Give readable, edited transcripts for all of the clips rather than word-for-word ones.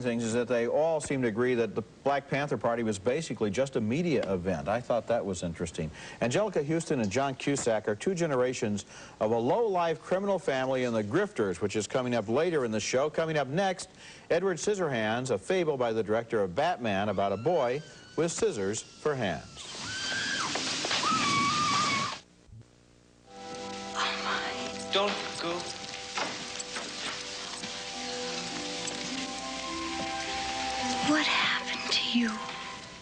things is that they all seem to agree that the Black Panther Party was basically just a media event. I thought that was interesting. Angelica Houston and John Cusack are two generations of a low-life criminal family in The Grifters, which is coming up later in the show. Coming up next, Edward Scissorhands, a fable by the director of Batman about a boy with scissors for hands. Oh my. Don't go. What happened to you?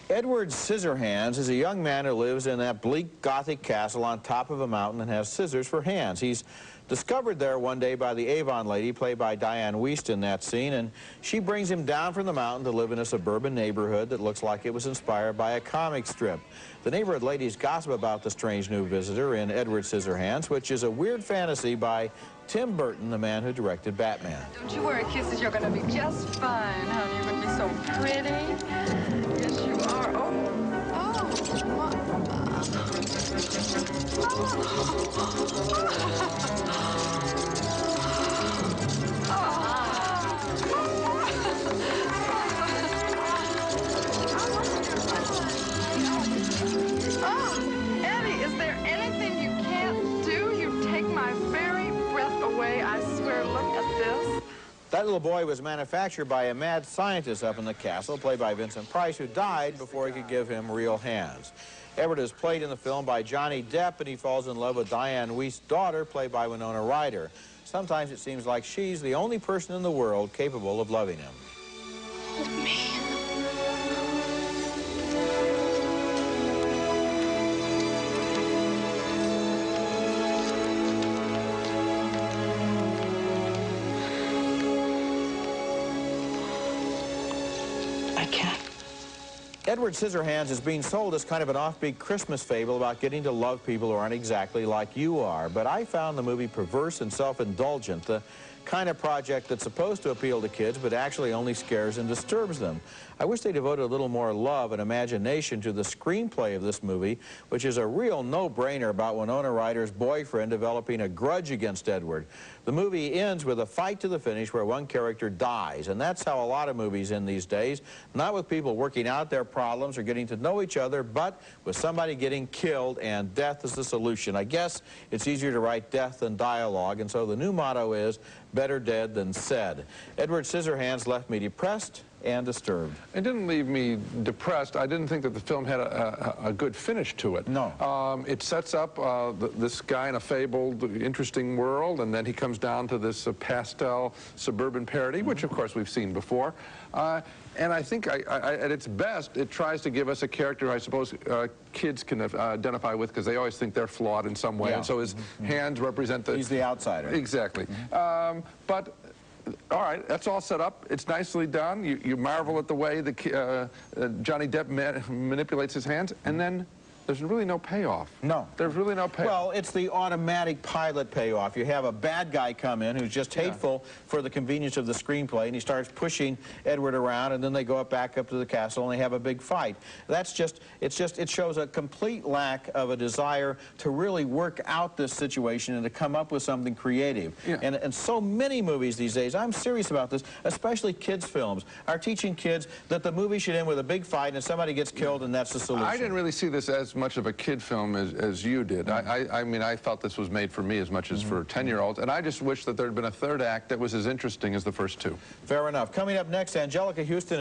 Edward Scissorhands is a young man who lives in that bleak Gothic castle on top of a mountain and has scissors for hands. He's discovered there one day by the Avon lady, played by Diane Wiest in that scene, and she brings him down from the mountain to live in a suburban neighborhood that looks like it was inspired by a comic strip. The neighborhood ladies gossip about the strange new visitor in Edward Scissorhands, which is a weird fantasy by Tim Burton, the man who directed Batman. Don't you worry, Kisses, you're gonna be just fine, honey. You're gonna be so pretty. Yes, you are. Eddie, is there anything you can't do? You take my very breath away, I swear. Look at this. That little boy was manufactured by a mad scientist up in the castle, played by Vincent Price, who died before he could give him real hands. Edward is played in the film by Johnny Depp, and he falls in love with Diane Wiest's daughter, played by Winona Ryder. Sometimes it seems like she's the only person in the world capable of loving him. Hold me. I can't. Edward Scissorhands is being sold as kind of an offbeat Christmas fable about getting to love people who aren't exactly like you are. But I found the movie perverse and self-indulgent, the kind of project that's supposed to appeal to kids but actually only scares and disturbs them. I wish they devoted a little more love and imagination to the screenplay of this movie, which is a real no-brainer about Winona Ryder's boyfriend developing a grudge against Edward. The movie ends with a fight to the finish where one character dies, and that's how a lot of movies end these days, not with people working out their problems or getting to know each other, but with somebody getting killed, and death is the solution. I guess it's easier to write death than dialogue, and so the new motto is, better dead than said. Edward Scissorhands left me depressed and disturbed. It didn't leave me depressed. I didn't think that the film had a good finish to it. No. It sets up this guy in a fabled, interesting world, and then he comes down to this pastel suburban parody, which of course we've seen before. And I think at its best, it tries to give us a character I suppose kids can identify with, because they always think they're flawed in some way. Yeah. And so his hands represent the... He's the outsider. Exactly. But all right, that's all set up. It's nicely done. You marvel at the way Johnny Depp manipulates his hands, and then there's really no payoff. No. There's really no payoff. Well, it's the automatic pilot payoff. You have a bad guy come in who's just hateful for the convenience of the screenplay, and he starts pushing Edward around, and then they go back up to the castle and they have a big fight. That's just, it shows a complete lack of a desire to really work out this situation and to come up with something creative. Yeah. And so many movies these days, I'm serious about this, especially kids' films, are teaching kids that the movie should end with a big fight and somebody gets killed and that's the solution. I didn't really see this as much of a kid film as you did. I mean, I felt this was made for me as much as for 10-year-olds, and I just wish that there had been a third act that was as interesting as the first two. Fair enough. Coming up next, Angelica Houston